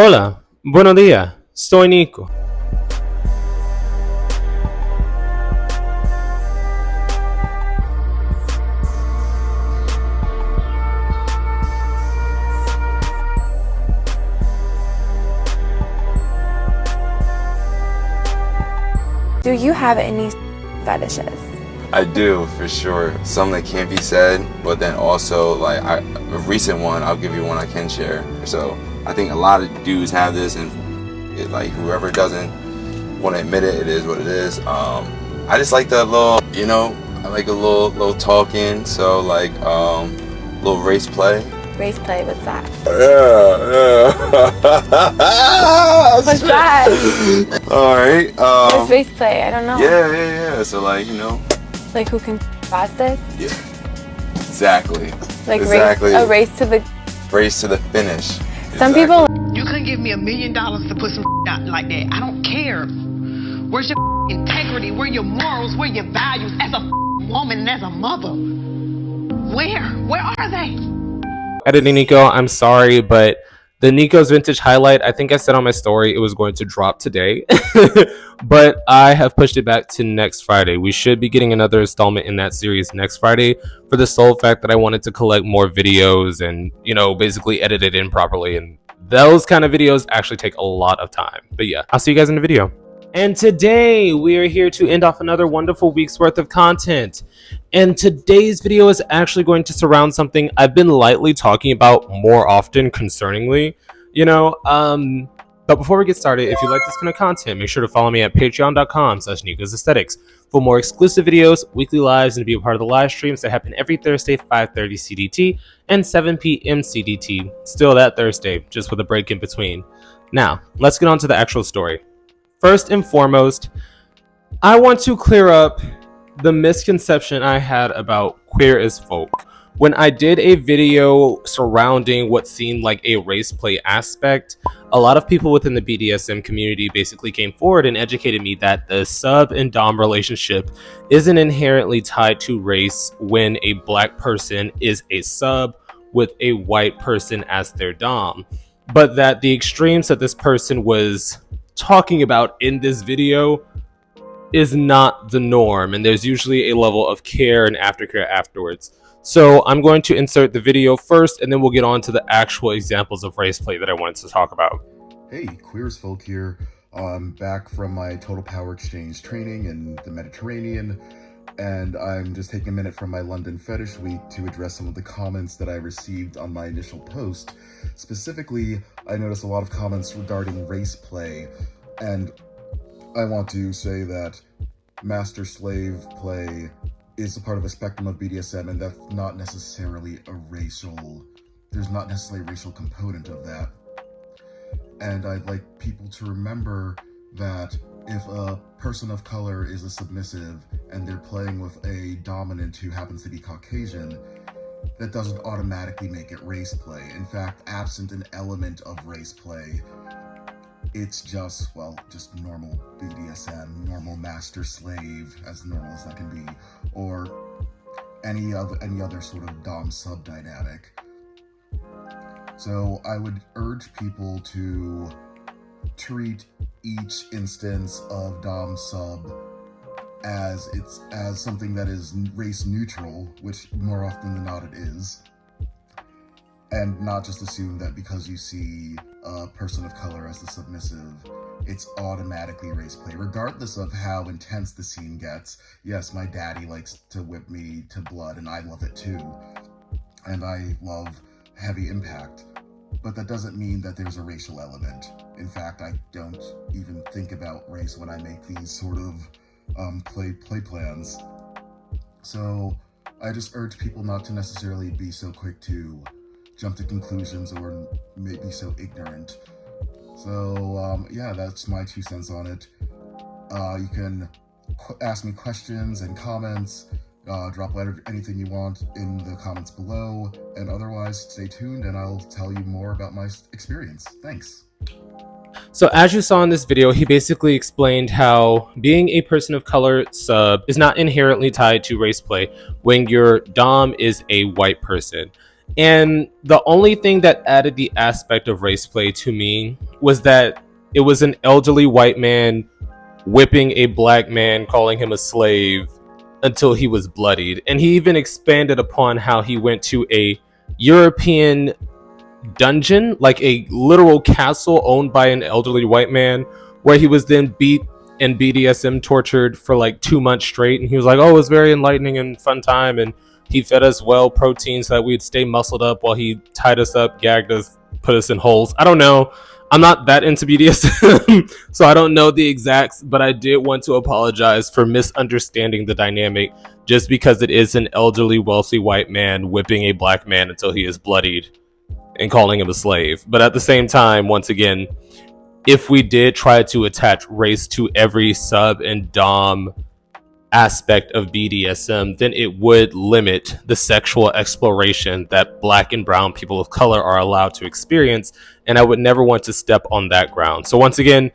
Hola, buenos días, soy Nico. Do you have any fetishes? I do, for sure. Some that can't be said, but then also, like, a recent one, I'll give you one I can share. So, I think a lot of dudes have this, and whoever doesn't want to admit it, it is what it is. I just like the little, I like a little talking, so, little race play. Race play, what's that? Yeah. What's that? Alright. What's race play? I don't know. Yeah. So, Like who can fastest? Yeah. Exactly. Like exactly. A race to the finish. Some Exactly. people. You couldn't give me $1 million to put some out like that. I don't care. Where's your integrity? Where your morals? Where your values as a woman and as a mother? Where are they? Editing Nico, I'm sorry, but the Nico's Vintage highlight, I think I said on my story it was going to drop today, but I have pushed it back to next Friday. We should be getting another installment in that series next Friday for the sole fact that I wanted to collect more videos and, basically edit it in properly. And those kind of videos actually take a lot of time. But yeah, I'll see you guys in the video. And today we are here to end off another wonderful week's worth of content. And today's video is actually going to surround something I've been lightly talking about more often concerningly, but before we get started, if you like this kind of content, make sure to follow me at patreon.com/Nicosaesthetics for more exclusive videos, weekly lives, and to be a part of the live streams that happen every Thursday, 5:30 CDT and 7 p.m. CDT. Still that Thursday, just with a break in between. Now, let's get on to the actual story. First and foremost, I want to clear up the misconception I had about queer as folk. When I did a video surrounding what seemed like a race play aspect, a lot of people within the Bdsm community basically came forward and educated me that the sub and dom relationship isn't inherently tied to race when a black person is a sub with a white person as their dom, but that the extremes that this person was talking about in this video is not the norm, and there's usually a level of care and aftercare afterwards. So I'm going to insert the video first, and then we'll get on to the actual examples of race play that I wanted to talk about. Hey, Queer as Folk here. I'm back from my Total Power Exchange training in the Mediterranean, and I'm just taking a minute from my London Fetish Week to address some of the comments that I received on my initial post. Specifically, I noticed a lot of comments regarding race play, and I want to say that master-slave play is a part of a spectrum of BDSM, and that's not necessarily there's not necessarily a racial component of that. And I'd like people to remember that if a person of color is a submissive and they're playing with a dominant who happens to be Caucasian, that doesn't automatically make it race play. In fact, absent an element of race play, it's just normal BDSM, normal master-slave, as normal as that can be, or any other sort of dom-sub dynamic. So I would urge people to treat each instance of dom-sub as something that is race neutral, which more often than not it is, and not just assume that because you see a person of color as the submissive, it's automatically race play, regardless of how intense the scene gets. Yes, my daddy likes to whip me to blood, and I love it too. And I love heavy impact. But that doesn't mean that there's a racial element. In fact, I don't even think about race when I make these sort of play plans. So I just urge people not to necessarily be so quick to jump to conclusions or maybe so ignorant. So yeah, that's my 2 cents on it. You can ask me questions and comments, drop anything you want in the comments below, and otherwise stay tuned and I'll tell you more about my experience. Thanks. So as you saw in this video, he basically explained how being a person of color sub is not inherently tied to race play when your dom is a white person. And the only thing that added the aspect of race play to me was that it was an elderly white man whipping a black man, calling him a slave until he was bloodied. And he even expanded upon how he went to a European dungeon, like a literal castle owned by an elderly white man, where he was then beat and BDSM tortured for like 2 months straight. And he was like, oh, it was very enlightening and fun time. And he fed us well protein so that we'd stay muscled up while he tied us up, gagged us, put us in holes. I don't know. I'm not that into BDSM, so I don't know the exacts, but I did want to apologize for misunderstanding the dynamic just because it is an elderly, wealthy white man whipping a black man until he is bloodied and calling him a slave. But at the same time, once again, if we did try to attach race to every sub and dom aspect of BDSM, then it would limit the sexual exploration that black and brown people of color are allowed to experience, and I would never want to step on that ground. So once again,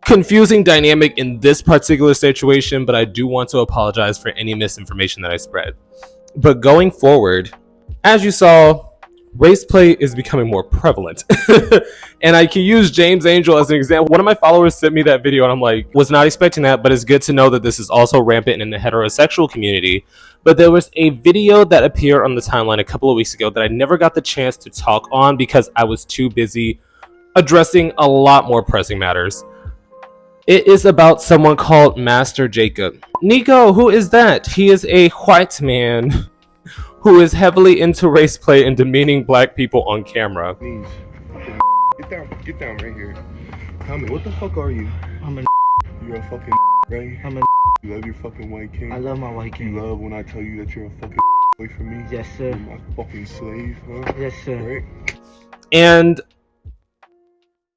confusing dynamic in this particular situation, but I do want to apologize for any misinformation that I spread. But going forward, as you saw, race play is becoming more prevalent. And I can use James Angel as an example. One of my followers sent me that video and I'm like, was not expecting that, but it's good to know that this is also rampant in the heterosexual community. But there was a video that appeared on the timeline a couple of weeks ago that I never got the chance to talk on because I was too busy addressing a lot more pressing matters. It is about someone called Master Jacob. Nico, who is that? He is a white man who is heavily into race play and demeaning black people on camera. Please. Get down right here. Tell me, what the fuck are you? I'm a You're a fucking right? I'm a You love your fucking white king? I love my white king. You love when I tell you that you're a fucking away from me? Yes, sir. You're my fucking slave, huh? Yes, sir. Right? And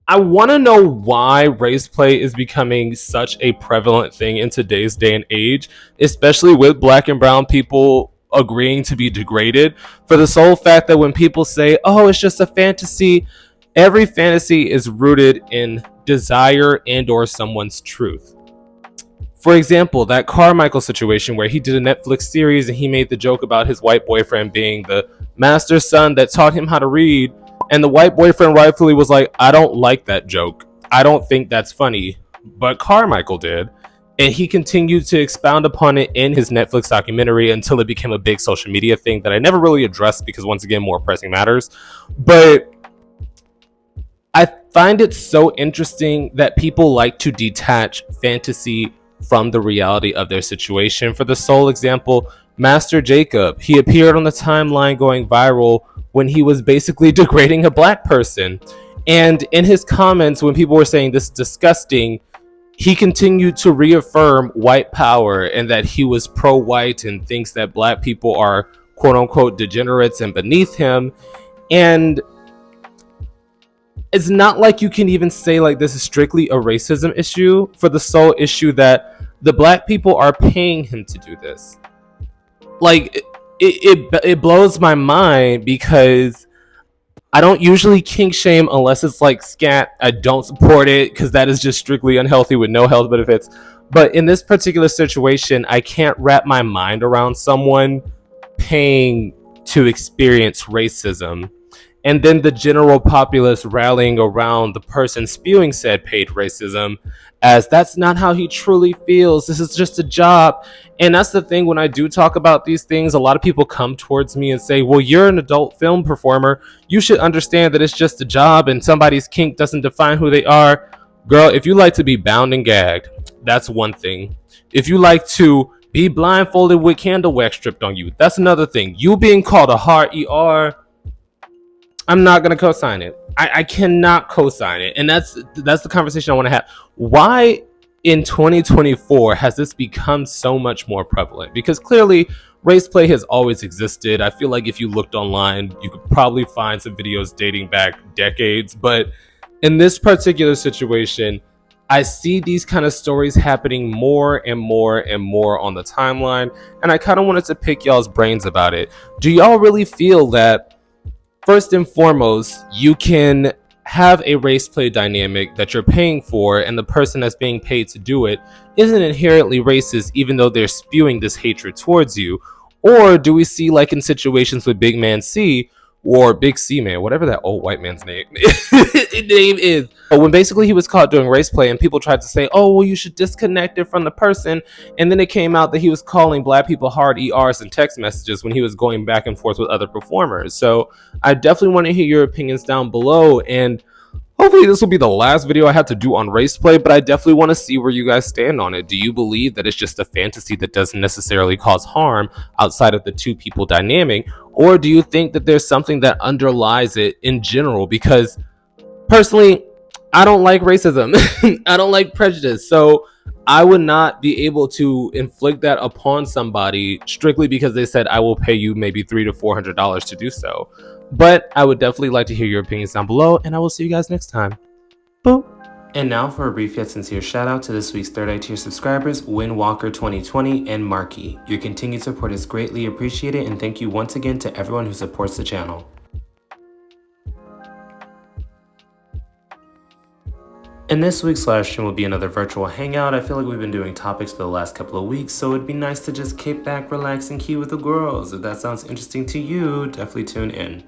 I want to know why race play is becoming such a prevalent thing in today's day and age, especially with black and brown people agreeing to be degraded, for the sole fact that when people say, oh, it's just a fantasy, every fantasy is rooted in desire and or someone's truth. For example, that Carmichael situation where he did a Netflix series and he made the joke about his white boyfriend being the master's son that taught him how to read, and the white boyfriend rightfully was like, I don't like that joke, I don't think that's funny, but Carmichael did. And he continued to expound upon it in his Netflix documentary until it became a big social media thing that I never really addressed because, once again, more pressing matters. But I find it so interesting that people like to detach fantasy from the reality of their situation. For the sole example, Master Jacob, he appeared on the timeline going viral when he was basically degrading a black person. And in his comments, when people were saying this is disgusting, he continued to reaffirm white power and that he was pro-white and thinks that black people are quote-unquote degenerates and beneath him. And it's not like you can even say like this is strictly a racism issue, for the sole issue that the black people are paying him to do this. Like it blows my mind because I don't usually kink shame unless it's like scat. I don't support it because that is just strictly unhealthy with no health benefits. But in this particular situation, I can't wrap my mind around someone paying to experience racism and then the general populace rallying around the person spewing said paid racism as that's not how he truly feels. This is just a job. And that's the thing, when I do talk about these things, a lot of people come towards me and say, well, you're an adult film performer, you should understand that it's just a job and somebody's kink doesn't define who they are. Girl, if you like to be bound and gagged, that's one thing. If you like to be blindfolded with candle wax stripped on you, that's another thing. You being called a hard ER, I'm not gonna co-sign it. I cannot co-sign it. And that's the conversation I want to have. Why in 2024 has this become so much more prevalent? Because clearly race play has always existed. I feel like if you looked online, you could probably find some videos dating back decades. But in this particular situation, I see these kind of stories happening more and more and more on the timeline. And I kind of wanted to pick y'all's brains about it. Do y'all really feel that, first and foremost, you can have a race play dynamic that you're paying for and the person that's being paid to do it isn't inherently racist even though they're spewing this hatred towards you? Or do we see, like in situations with Big Man C or Big C Man, whatever that old white man's name is, But when basically he was caught doing race play and people tried to say, oh, well, you should disconnect it from the person. And then it came out that he was calling black people hard ERs and text messages when he was going back and forth with other performers. So I definitely want to hear your opinions down below. And hopefully this will be the last video I have to do on race play, but I definitely want to see where you guys stand on it. Do you believe that it's just a fantasy that doesn't necessarily cause harm outside of the two people dynamic? Or do you think that there's something that underlies it in general? Because personally, I don't like racism. I don't like prejudice. So I would not be able to inflict that upon somebody strictly because they said I will pay you maybe $300 to $400 to do so. But I would definitely like to hear your opinions down below, and I will see you guys next time. Boop. And now for a brief yet sincere shout out to this week's Third Eye Tier subscribers, Winwalker 2020 and Marky. Your continued support is greatly appreciated, and thank you once again to everyone who supports the channel. And this week's live stream will be another virtual hangout. I feel like we've been doing topics for the last couple of weeks, so it'd be nice to just kick back, relax, and key with the girls. If that sounds interesting to you, definitely tune in.